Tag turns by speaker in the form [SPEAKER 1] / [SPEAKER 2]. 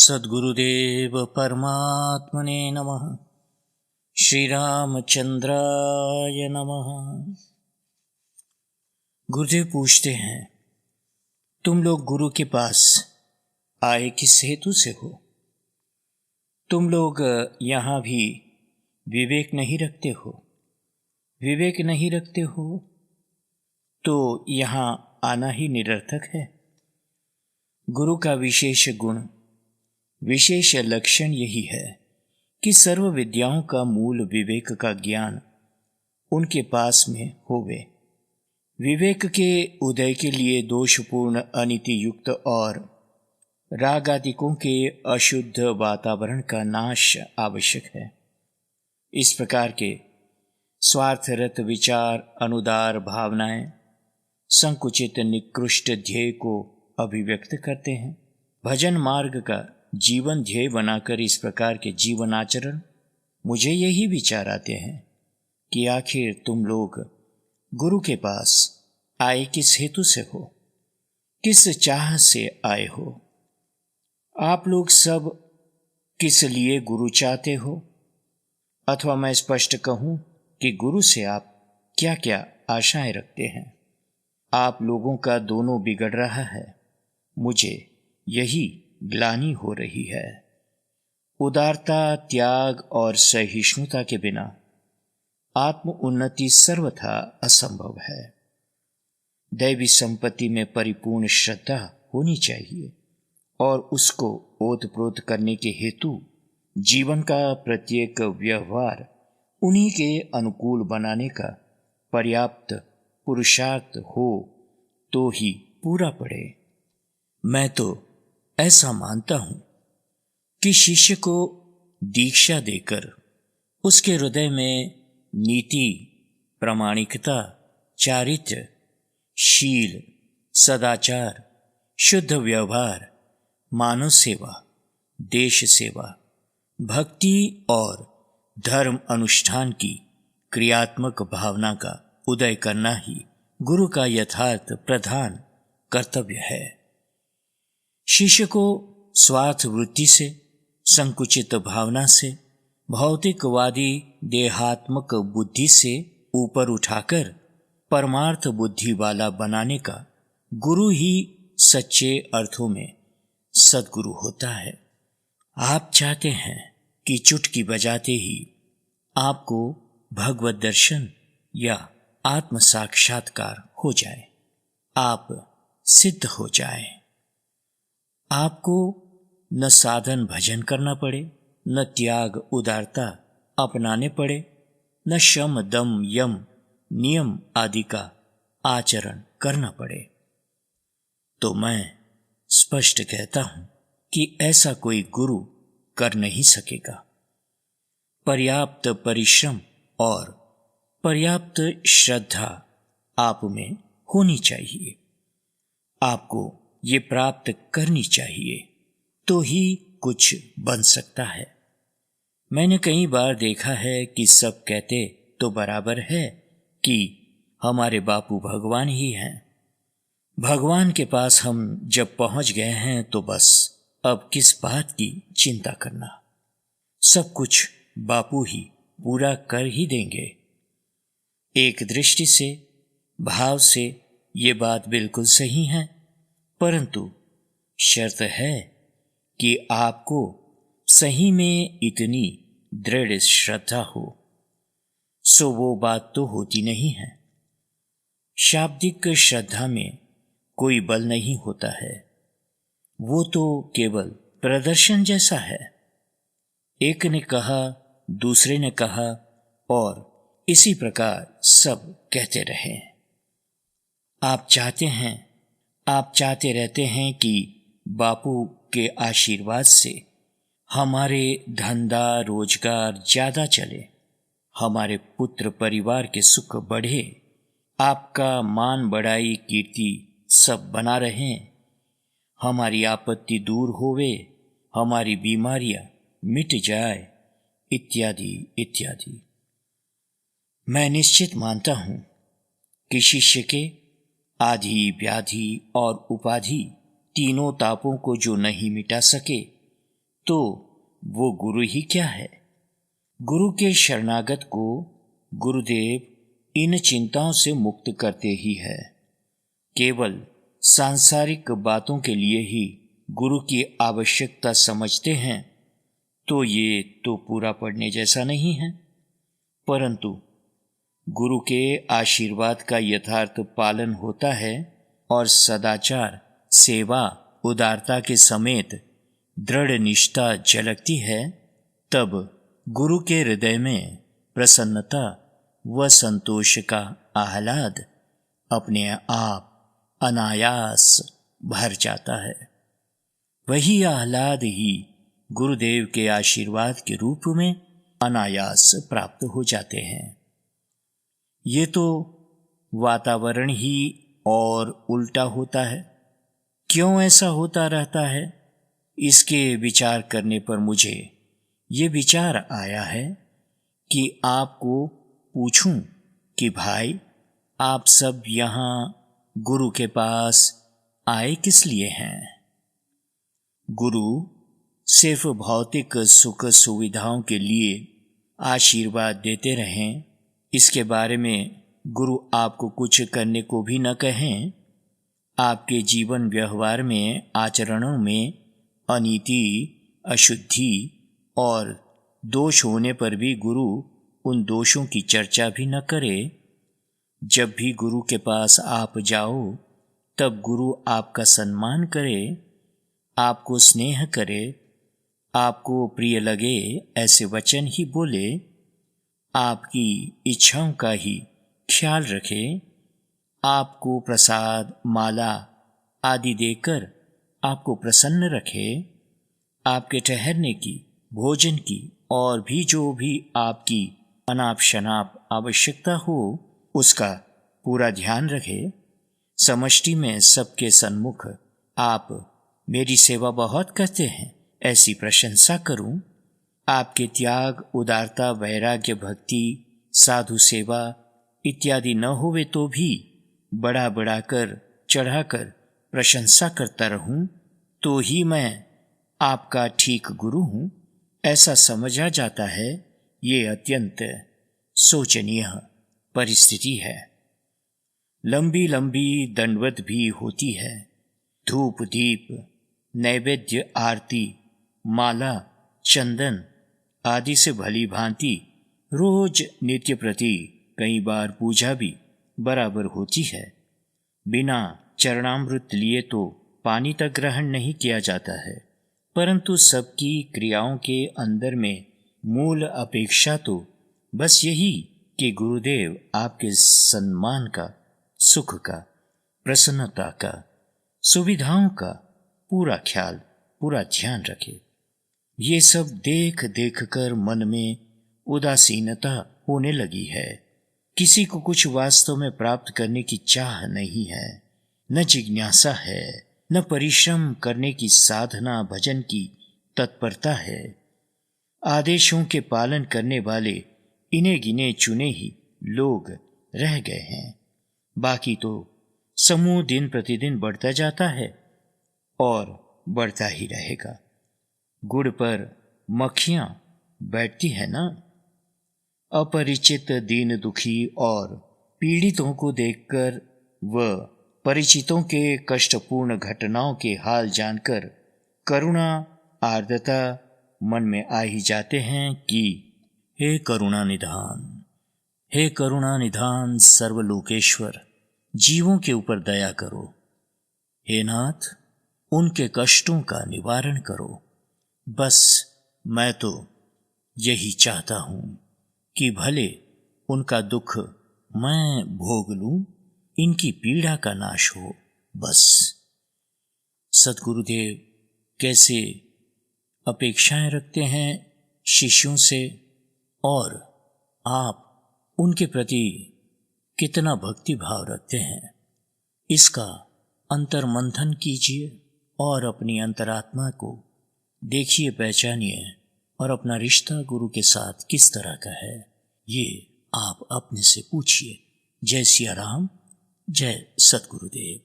[SPEAKER 1] सद्गुरुदेव परमात्मने नमः। श्री रामचंद्राय नमः। गुरुदेव पूछते हैं, तुम लोग गुरु के पास आए किस हेतु से हो? तुम लोग यहाँ भी विवेक नहीं रखते हो। विवेक नहीं रखते हो तो यहाँ आना ही निरर्थक है। गुरु का विशेष गुण, विशेष लक्षण यही है कि सर्व विद्याओं का मूल विवेक का ज्ञान उनके पास में होवे। विवेक के उदय के लिए दोषपूर्ण, अनीति युक्त और रागादिकों के अशुद्ध वातावरण का नाश आवश्यक है। इस प्रकार के स्वार्थरत विचार, अनुदार भावनाएं संकुचित निकृष्ट ध्येय को अभिव्यक्त करते हैं। भजन मार्ग का जीवन ध्येय बनाकर इस प्रकार के जीवन आचरण, मुझे यही विचार आते हैं कि आखिर तुम लोग गुरु के पास आए किस हेतु से हो, किस चाह से आए हो। आप लोग सब किस लिए गुरु चाहते हो, अथवा मैं स्पष्ट कहूं कि गुरु से आप क्या क्या आशाएं रखते हैं। आप लोगों का दोनों बिगड़ रहा है, मुझे यही ग्लानि हो रही है। उदारता, त्याग और सहिष्णुता के बिना आत्म उन्नति सर्वथा असंभव है। दैवी संपत्ति में परिपूर्ण श्रद्धा होनी चाहिए और उसको ओतप्रोत करने के हेतु जीवन का प्रत्येक व्यवहार उन्हीं के अनुकूल बनाने का पर्याप्त पुरुषार्थ हो तो ही पूरा पड़े। मैं तो ऐसा मानता हूं कि शिष्य को दीक्षा देकर उसके हृदय में नीति, प्रामाणिकता, चारित्र्य, शील, सदाचार, शुद्ध व्यवहार, मानव सेवा, देश सेवा, भक्ति और धर्म अनुष्ठान की क्रियात्मक भावना का उदय करना ही गुरु का यथार्थ प्रधान कर्तव्य है। शिष्य को स्वार्थ वृत्ति से, संकुचित भावना से, भौतिकवादी देहात्मक बुद्धि से ऊपर उठाकर परमार्थ बुद्धि वाला बनाने का गुरु ही सच्चे अर्थों में सद्गुरु होता है। आप चाहते हैं कि चुटकी बजाते ही आपको भगवत दर्शन या आत्म साक्षात्कार हो जाए, आप सिद्ध हो जाए। आपको न साधन भजन करना पड़े, न त्याग उदारता अपनाने पड़े, न शम दम यम नियम आदि का आचरण करना पड़े। तो मैं स्पष्ट कहता हूं कि ऐसा कोई गुरु कर नहीं सकेगा। पर्याप्त परिश्रम और पर्याप्त श्रद्धा आप में होनी चाहिए। आपको ये प्राप्त करनी चाहिए तो ही कुछ बन सकता है। मैंने कई बार देखा है कि सब कहते तो बराबर है कि हमारे बापू भगवान ही हैं। भगवान के पास हम जब पहुंच गए हैं तो बस अब किस बात की चिंता करना, सब कुछ बापू ही पूरा कर ही देंगे। एक दृष्टि से, भाव से ये बात बिल्कुल सही है, परंतु शर्त है कि आपको सही में इतनी दृढ़ श्रद्धा हो, सो वो बात तो होती नहीं है। शाब्दिक श्रद्धा में कोई बल नहीं होता है, वो तो केवल प्रदर्शन जैसा है। एक ने कहा, दूसरे ने कहा और इसी प्रकार सब कहते रहे। आप चाहते रहते हैं कि बापू के आशीर्वाद से हमारे धंधा रोजगार ज्यादा चले, हमारे पुत्र परिवार के सुख बढ़े, आपका मान बढ़ाई कीर्ति सब बना रहें, हमारी आपत्ति दूर होवे, हमारी बीमारियां मिट जाए, इत्यादि इत्यादि। मैं निश्चित मानता हूं कि शिष्य के आधि, व्याधि और उपाधि तीनों तापों को जो नहीं मिटा सके, तो वो गुरु ही क्या है? गुरु के शरणागत को गुरुदेव इन चिंताओं से मुक्त करते ही है। केवल सांसारिक बातों के लिए ही गुरु की आवश्यकता समझते हैं तो ये तो पूरा पढ़ने जैसा नहीं है। परंतु गुरु के आशीर्वाद का यथार्थ पालन होता है और सदाचार, सेवा, उदारता के समेत दृढ़ निष्ठा झलकती है, तब गुरु के हृदय में प्रसन्नता व संतोष का आह्लाद अपने आप अनायास भर जाता है। वही आह्लाद ही गुरुदेव के आशीर्वाद के रूप में अनायास प्राप्त हो जाते हैं। ये तो वातावरण ही और उल्टा होता है। क्यों ऐसा होता रहता है? इसके विचार करने पर मुझे ये विचार आया है कि आपको पूछूं कि भाई, आप सब यहाँ गुरु के पास आए किस लिए हैं? गुरु सिर्फ भौतिक सुख सुविधाओं के लिए आशीर्वाद देते रहें, इसके बारे में गुरु आपको कुछ करने को भी न कहें। आपके जीवन व्यवहार में, आचरणों में अनीति, अशुद्धि और दोष होने पर भी गुरु उन दोषों की चर्चा भी न करे। जब भी गुरु के पास आप जाओ तब गुरु आपका सम्मान करे, आपको स्नेह करे, आपको प्रिय लगे ऐसे वचन ही बोले, आपकी इच्छाओं का ही ख्याल रखे, आपको प्रसाद, माला आदि देकर आपको प्रसन्न रखे, आपके ठहरने की, भोजन की और भी जो भी आपकी अनाप शनाप आवश्यकता हो उसका पूरा ध्यान रखे। समष्टि में सबके सन्मुख आप मेरी सेवा बहुत करते हैं ऐसी प्रशंसा करूं। आपके त्याग, उदारता, वैराग्य, भक्ति, साधु सेवा इत्यादि न होवे तो भी बढ़ाकर चढ़ाकर प्रशंसा करता रहूं तो ही मैं आपका ठीक गुरु हूं, ऐसा समझा जाता है। ये अत्यंत शोचनीय परिस्थिति है। लंबी लंबी दंडवत भी होती है। धूप, दीप, नैवेद्य, आरती, माला, चंदन आदि से भली भांति रोज नित्य प्रति कई बार पूजा भी बराबर होती है। बिना चरणामृत लिए तो पानी तक ग्रहण नहीं किया जाता है। परंतु सबकी क्रियाओं के अंदर में मूल अपेक्षा तो बस यही कि गुरुदेव आपके सम्मान का, सुख का, प्रसन्नता का, सुविधाओं का पूरा ख्याल, पूरा ध्यान रखे। ये सब देख देख कर मन में उदासीनता होने लगी है। किसी को कुछ वास्तव में प्राप्त करने की चाह नहीं है, न जिज्ञासा है, न परिश्रम करने की साधना, भजन की तत्परता है। आदेशों के पालन करने वाले इन्हें गिने चुने ही लोग रह गए हैं। बाकी तो समूह दिन प्रतिदिन बढ़ता जाता है और बढ़ता ही रहेगा। गुड़ पर मक्खियां बैठती है ना। अपरिचित, दीन दुखी और पीड़ितों को देखकर व परिचितों के कष्टपूर्ण घटनाओं के हाल जानकर करुणा, आर्द्रता मन में आ ही जाते हैं कि हे करुणा निधान, हे करुणा निधान सर्वलोकेश्वर, जीवों के ऊपर दया करो। हे नाथ, उनके कष्टों का निवारण करो। बस मैं तो यही चाहता हूं कि भले उनका दुख मैं भोग लूं, इनकी पीड़ा का नाश हो, बस। सद्गुरुदेव कैसे अपेक्षाएं रखते हैं शिष्यों से और आप उनके प्रति कितना भक्ति भाव रखते हैं, इसका अंतर्मंथन कीजिए और अपनी अंतरात्मा को देखिए, पहचानिए और अपना रिश्ता गुरु के साथ किस तरह का है ये आप अपने से पूछिए। जय सिया राम, जय सद्गुरुदेव।